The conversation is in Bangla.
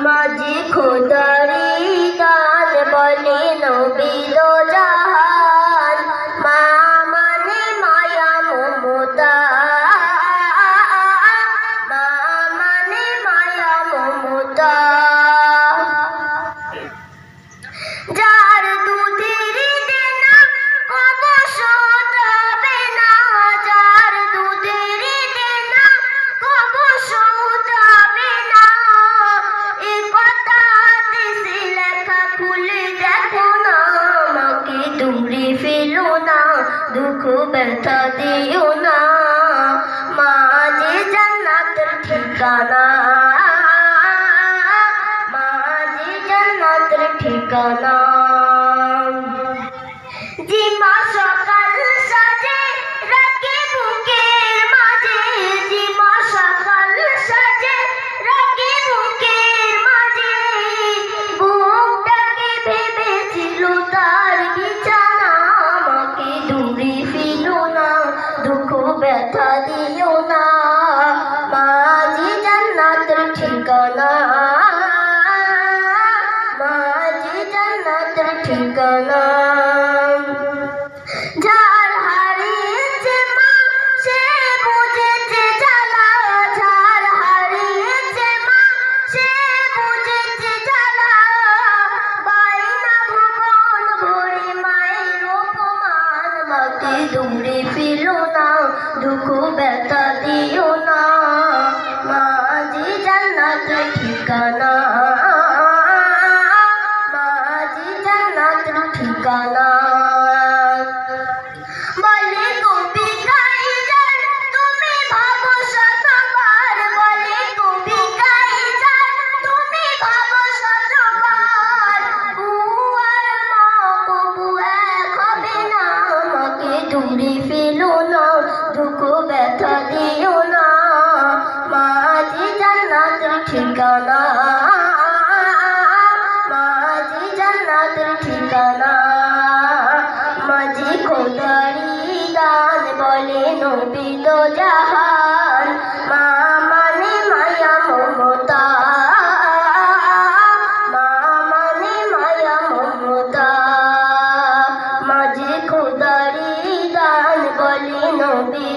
মাঝি খোদারি দান বলে নবী দো জাহান, মা মানে মায়া মমতা, মা মানে মায়া মমতা। যার দুধের দেনা কবু শোধবে না, যার দুধের দেনা কবু শোধবে না, এ কথা দেশে লেখা খুলে দেখো না। আমাকে দূরে ফেলো না, দুঃখ ব্যথা দিও না, মা যে জান্নাতের ঠিকানা, মা যে জান্নাতের ঠিকানা। যে মা সকাল সাজে রাখে বুকের মাঝে, যে মা সকাল সাজে রাখে বুকের মাঝে, বুকটাকে ভেবেছিল তার বিছানা। আমাকে দূরে ফেলো না, দুঃখ ব্যথা দিও না, মা যে জান্নাতের ঠিকানা, মা যে জান্নাতের ঠিকানা। যার হারিয়েছে মা সে বুঝেছে জ্বালা, যার হারিয়েছে মা সে বুঝেছে জ্বালা, বাইনা ভুবন ভরে মায়ের অপমান। মাকে দূরে ফেলো না, দুঃখ ব্যথা দিও না, মা যে জান্নাতের ঠিকানা, মা যে জান্নাতের ঠিকানা। বলে কবি কাইজার তুমি ভাবো শতবার, বলে কবি কাইজার তুমি ভাবো শতবার, বুয়ার মা কবু এক হবে না। আমাকে দূরে ফেলো না, দুঃখ ব্যথা দিও না, মা যে জান্নাতের ঠিকানা, মা যে জান্নাতের ঠিকানা। মাঝি খোদারি দান বলে নবী দো জাহান, মা মানে মায়া মমতা, মা মানে মায়া মমতা। মাঝি খোদারি দান বলে নবী